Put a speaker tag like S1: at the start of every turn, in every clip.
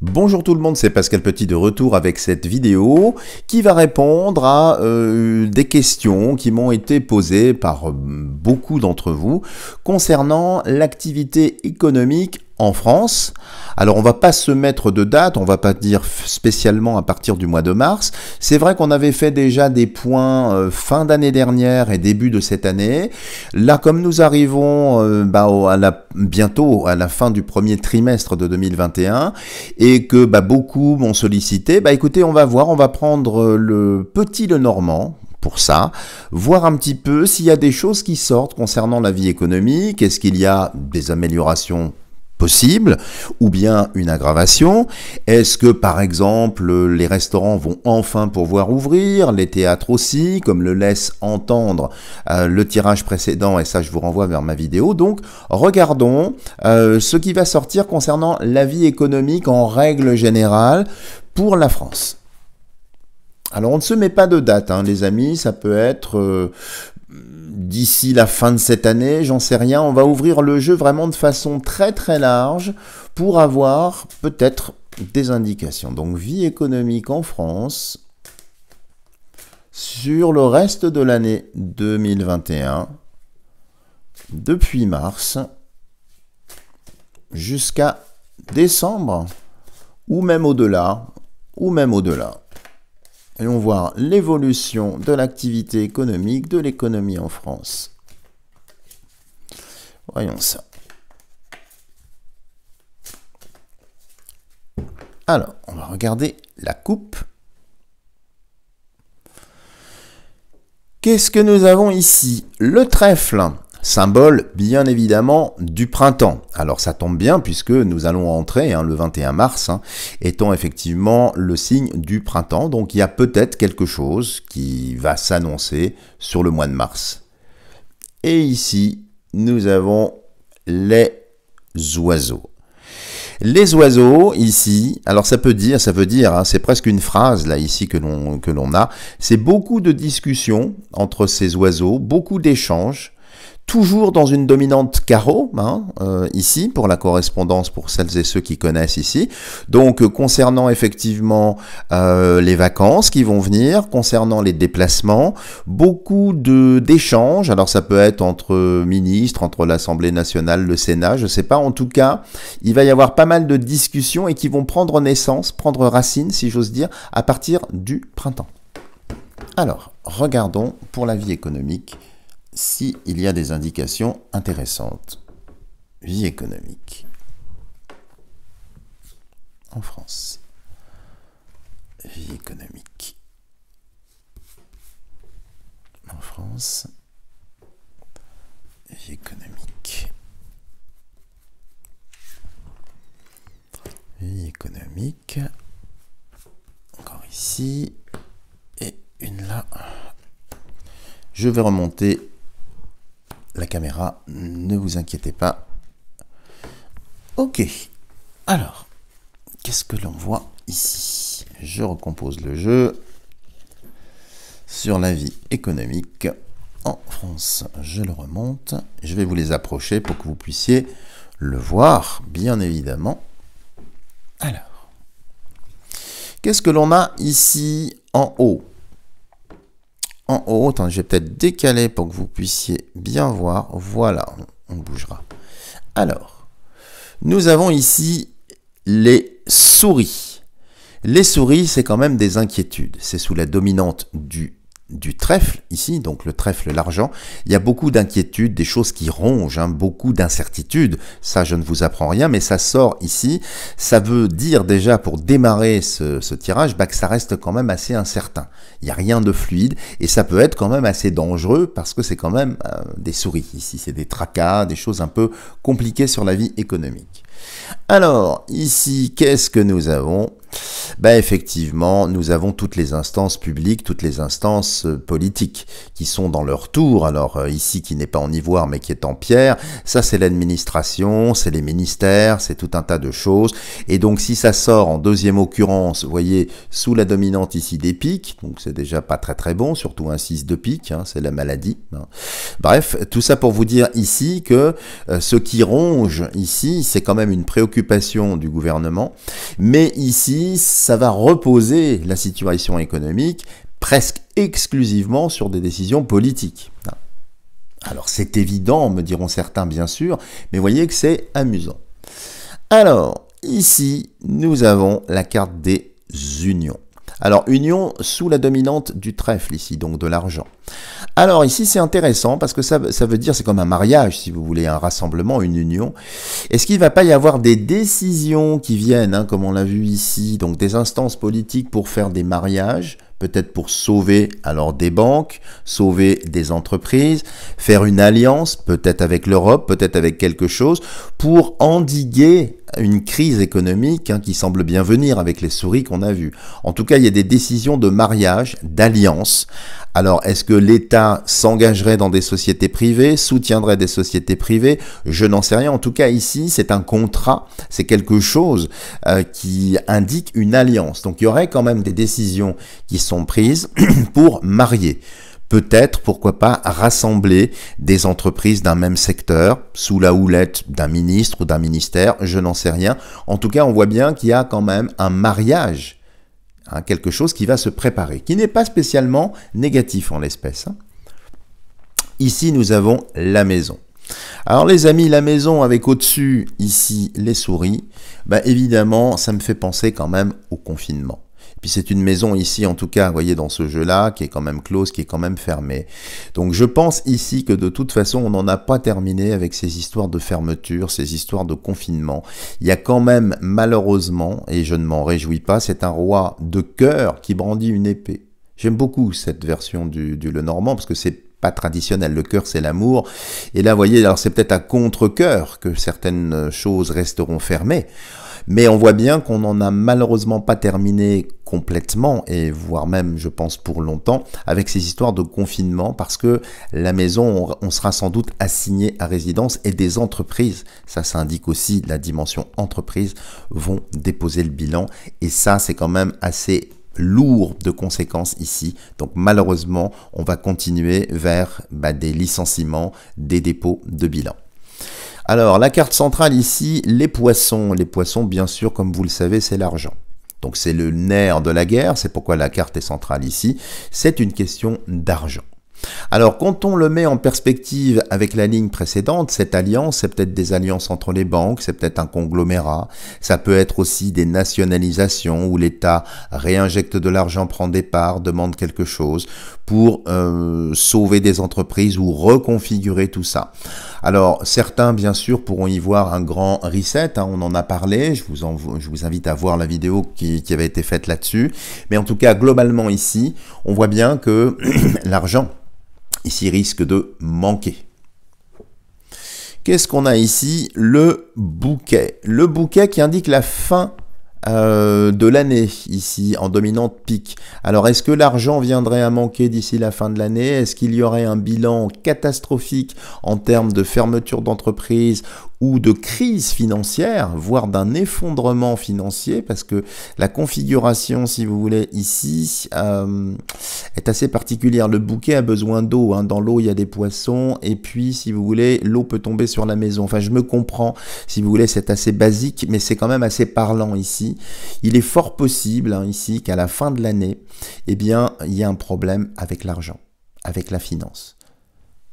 S1: Bonjour tout le monde, c'est Pascal Petit de retour avec cette vidéo qui va répondre à des questions qui m'ont été posées par beaucoup d'entre vous concernant l'activité économique en France. Alors on va pas se mettre de date, on va pas dire spécialement à partir du mois de mars. C'est vrai qu'on avait fait déjà des points fin d'année dernière et début de cette année. Là, comme nous arrivons bientôt à la fin du premier trimestre de 2021 et que beaucoup m'ont sollicité, écoutez, on va voir, on va prendre le Petit Lenormand pour ça, voir un petit peu s'il y a des choses qui sortent concernant la vie économique, est-ce qu'il y a des améliorations possible, ou bien une aggravation. Est-ce que, par exemple, les restaurants vont enfin pouvoir ouvrir, les théâtres aussi, comme le laisse entendre le tirage précédent, et ça je vous renvoie vers ma vidéo. Donc, regardons ce qui va sortir concernant la vie économique en règle générale pour la France. Alors, on ne se met pas de date, les amis, ça peut être d'ici la fin de cette année, j'en sais rien, on va ouvrir le jeu vraiment de façon très très large pour avoir peut-être des indications. Donc vie économique en France sur le reste de l'année 2021, depuis mars jusqu'à décembre, ou même au-delà, Et on voit l'évolution de l'activité économique, de l'économie en France. Voyons ça. Alors, on va regarder la coupe. Qu'est-ce que nous avons ici? Le trèfle, symbole bien évidemment du printemps. Alors ça tombe bien puisque nous allons entrer le 21 mars, étant effectivement le signe du printemps. Donc il y a peut-être quelque chose qui va s'annoncer sur le mois de mars. Et ici, nous avons les oiseaux. Les oiseaux, ici, alors ça veut dire, c'est presque une phrase là ici que l'on a, c'est beaucoup de discussions entre ces oiseaux, beaucoup d'échanges, toujours dans une dominante carreau, ici, pour la correspondance, pour celles et ceux qui connaissent ici. Donc, concernant effectivement les vacances qui vont venir, concernant les déplacements, beaucoup d'échanges. Alors, ça peut être entre ministres, entre l'Assemblée nationale, le Sénat, je ne sais pas. En tout cas, il va y avoir pas mal de discussions et qui vont prendre naissance, prendre racine, si j'ose dire, à partir du printemps. Alors, regardons pour la vie économique s'il y a des indications intéressantes. Vie économique en France. Vie économique en France. Vie économique. Vie économique. Encore ici. Et une là. Je vais remonter la caméra, ne vous inquiétez pas. Ok, alors, qu'est-ce que l'on voit ici? Je recompose le jeu sur la vie économique en France. Je le remonte, je vais vous les approcher pour que vous puissiez le voir, bien évidemment. Alors, qu'est-ce que l'on a ici en haut? En haut, attends, je vais peut-être décaler pour que vous puissiez bien voir. Voilà, on bougera. Alors, nous avons ici les souris. Les souris, c'est quand même des inquiétudes. C'est sous la dominante du trèfle, ici, donc le trèfle, l'argent. Il y a beaucoup d'inquiétudes, des choses qui rongent, beaucoup d'incertitudes. Ça, je ne vous apprends rien, mais ça sort ici. Ça veut dire déjà, pour démarrer ce tirage, que ça reste quand même assez incertain. Il n'y a rien de fluide, et ça peut être quand même assez dangereux, parce que c'est quand même des souris. Ici, c'est des tracas, des choses un peu compliquées sur la vie économique. Alors, ici, qu'est-ce que nous avons? Ben effectivement, nous avons toutes les instances publiques, toutes les instances politiques qui sont dans leur tour. Alors ici, qui n'est pas en ivoire mais qui est en pierre, ça c'est l'administration, c'est les ministères, c'est tout un tas de choses. Et donc si ça sort en deuxième occurrence, vous voyez, sous la dominante ici des piques, donc c'est déjà pas très bon, surtout un 6 de pique, hein, c'est la maladie. Hein. Bref, tout ça pour vous dire ici que ce qui ronge ici, c'est quand même une préoccupation du gouvernement, mais ici, ça va reposer la situation économique presque exclusivement sur des décisions politiques. Alors c'est évident, me diront certains bien sûr, mais voyez que c'est amusant. Alors, ici, nous avons la carte des unions. Alors, union sous la dominante du trèfle ici, donc de l'argent. Alors ici, c'est intéressant parce que ça veut dire, c'est comme un mariage, si vous voulez, un rassemblement, une union. Est-ce qu'il ne va pas y avoir des décisions qui viennent, hein, comme on l'a vu ici, donc des instances politiques pour faire des mariages, peut-être pour sauver alors des banques, sauver des entreprises, faire une alliance, peut-être avec l'Europe, peut-être avec quelque chose, pour endiguer une crise économique qui semble bien venir avec les souris qu'on a vues. En tout cas, il y a des décisions de mariage, d'alliance. Alors, est-ce que l'État s'engagerait dans des sociétés privées, soutiendrait des sociétés privées? Je n'en sais rien. En tout cas, ici, c'est un contrat, c'est quelque chose qui indique une alliance. Donc, il y aurait quand même des décisions qui sont prises pour marier. Peut-être, pourquoi pas, rassembler des entreprises d'un même secteur sous la houlette d'un ministre ou d'un ministère, je n'en sais rien. En tout cas, on voit bien qu'il y a quand même un mariage, hein, quelque chose qui va se préparer, qui n'est pas spécialement négatif en l'espèce. Hein. Ici, nous avons la maison. Alors les amis, la maison avec au-dessus, ici, les souris, bah, évidemment, ça me fait penser quand même au confinement. Puis c'est une maison ici, en tout cas, vous voyez, dans ce jeu-là, qui est quand même close, qui est quand même fermée. Donc je pense ici que de toute façon, on n'en a pas terminé avec ces histoires de fermeture, ces histoires de confinement. Il y a quand même, malheureusement, et je ne m'en réjouis pas, c'est un roi de cœur qui brandit une épée. J'aime beaucoup cette version du Lenormand, parce que c'est pas traditionnel, le cœur c'est l'amour, et là vous voyez, alors c'est peut-être à contre-cœur que certaines choses resteront fermées, mais on voit bien qu'on n'en a malheureusement pas terminé complètement, et voire même je pense pour longtemps, avec ces histoires de confinement, parce que la maison, on sera sans doute assigné à résidence, et des entreprises, ça indique aussi la dimension entreprise, vont déposer le bilan, et ça c'est quand même assez lourd de conséquences ici. Donc malheureusement, on va continuer vers des licenciements, des dépôts de bilan. Alors la carte centrale ici, les poissons. Les poissons, bien sûr, comme vous le savez, c'est l'argent. Donc c'est le nerf de la guerre, c'est pourquoi la carte est centrale ici. C'est une question d'argent. Alors, quand on le met en perspective avec la ligne précédente, cette alliance, c'est peut-être des alliances entre les banques, c'est peut-être un conglomérat, ça peut être aussi des nationalisations où l'État réinjecte de l'argent, prend des parts, demande quelque chose pour sauver des entreprises ou reconfigurer tout ça. Alors, certains, bien sûr, pourront y voir un grand reset, hein, on en a parlé, je vous invite à voir la vidéo qui avait été faite là-dessus, mais en tout cas, globalement ici, on voit bien que l'argent ici risque de manquer. Qu'est-ce qu'on a ici? Le bouquet. Le bouquet qui indique la fin de l'année, ici, en dominante pique. Alors, est-ce que l'argent viendrait à manquer d'ici la fin de l'année? Est-ce qu'il y aurait un bilan catastrophique en termes de fermeture d'entreprise ou de crise financière, voire d'un effondrement financier, parce que la configuration, si vous voulez, ici, est assez particulière. Le bouquet a besoin d'eau, hein. Dans l'eau, il y a des poissons, et puis, si vous voulez, l'eau peut tomber sur la maison. Enfin, je me comprends, si vous voulez, c'est assez basique, mais c'est quand même assez parlant ici. Il est fort possible, hein, ici, qu'à la fin de l'année, eh bien, il y a un problème avec l'argent, avec la finance.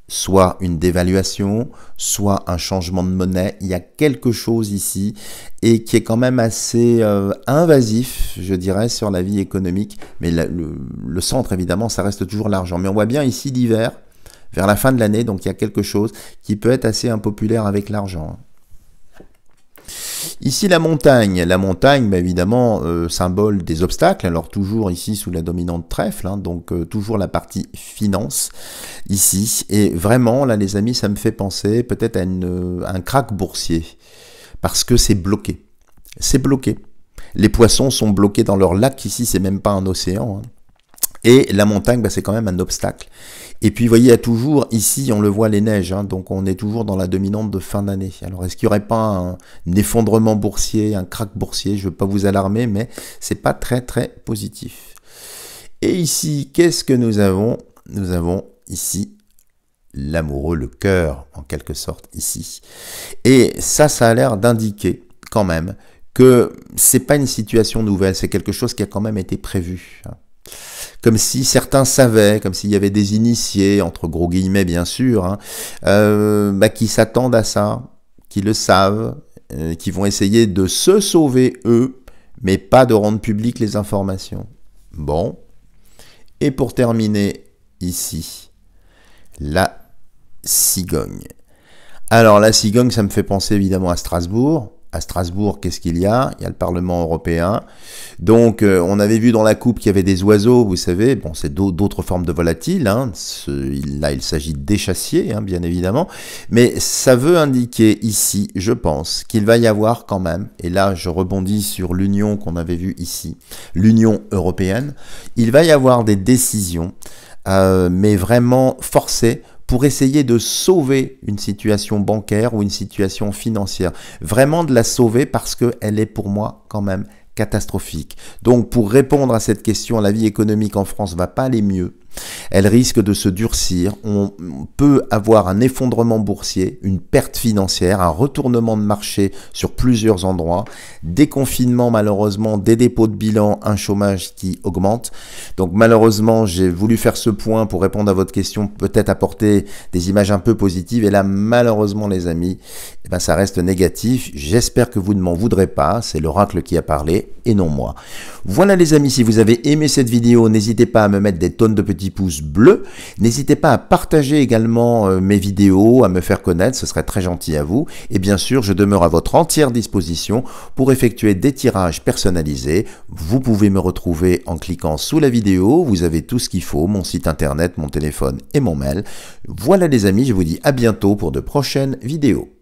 S1: Soit une dévaluation, soit un changement de monnaie. Il y a quelque chose ici et qui est quand même assez invasif, je dirais, sur la vie économique. Mais le centre, évidemment, ça reste toujours l'argent. Mais on voit bien ici l'hiver, vers la fin de l'année, donc il y a quelque chose qui peut être assez impopulaire avec l'argent. Ici la montagne, évidemment, symbole des obstacles, alors toujours ici sous la dominante trèfle, hein, donc toujours la partie finance ici, et vraiment là les amis, ça me fait penser peut-être à un krach boursier, parce que c'est bloqué, Les poissons sont bloqués dans leur lac. Ici, c'est même pas un océan, hein. Et la montagne, bah, c'est quand même un obstacle. Et puis, vous voyez, il y a toujours, ici, on le voit, les neiges, hein, donc on est toujours dans la dominante de fin d'année. Alors, est-ce qu'il n'y aurait pas un effondrement boursier, un krach boursier? Je ne veux pas vous alarmer, mais c'est pas très, très positif. Et ici, qu'est-ce que nous avons? Nous avons ici l'amoureux, le cœur, en quelque sorte, ici. Et ça a l'air d'indiquer, quand même, que c'est pas une situation nouvelle, c'est quelque chose qui a quand même été prévu, hein. Comme si certains savaient, comme s'il y avait des initiés, entre gros guillemets bien sûr, hein, qui s'attendent à ça, qui le savent, qui vont essayer de se sauver eux, mais pas de rendre publiques les informations. Bon. Et pour terminer, ici, la cigogne. Alors la cigogne, ça me fait penser évidemment à Strasbourg. À Strasbourg, qu'est-ce qu'il y a? Il y a le Parlement européen. Donc, on avait vu dans la coupe qu'il y avait des oiseaux, vous savez. Bon, c'est d'autres formes de volatiles, hein. Là, il s'agit d'échassiers, hein, bien évidemment. Mais ça veut indiquer ici, je pense, qu'il va y avoir quand même, et là, je rebondis sur l'union qu'on avait vue ici, l'Union européenne, il va y avoir des décisions, mais vraiment forcées, pour essayer de sauver une situation bancaire ou une situation financière. Vraiment de la sauver parce qu'elle est pour moi quand même catastrophique. Donc pour répondre à cette question, la vie économique en France ne va pas aller mieux. Elle risque de se durcir, on peut avoir un effondrement boursier, une perte financière, un retournement de marché sur plusieurs endroits, des confinements malheureusement, des dépôts de bilan, un chômage qui augmente. Donc malheureusement, j'ai voulu faire ce point pour répondre à votre question, peut-être apporter des images un peu positives. Et là, malheureusement les amis, ça reste négatif. J'espère que vous ne m'en voudrez pas, c'est l'oracle qui a parlé et non moi. Voilà les amis, si vous avez aimé cette vidéo, n'hésitez pas à me mettre des tonnes de petits pouces bleus. N'hésitez pas à partager également mes vidéos, à me faire connaître, ce serait très gentil à vous. Et bien sûr, je demeure à votre entière disposition pour effectuer des tirages personnalisés. Vous pouvez me retrouver en cliquant sous la vidéo. Vous avez tout ce qu'il faut, mon site internet, mon téléphone et mon mail. Voilà les amis, je vous dis à bientôt pour de prochaines vidéos.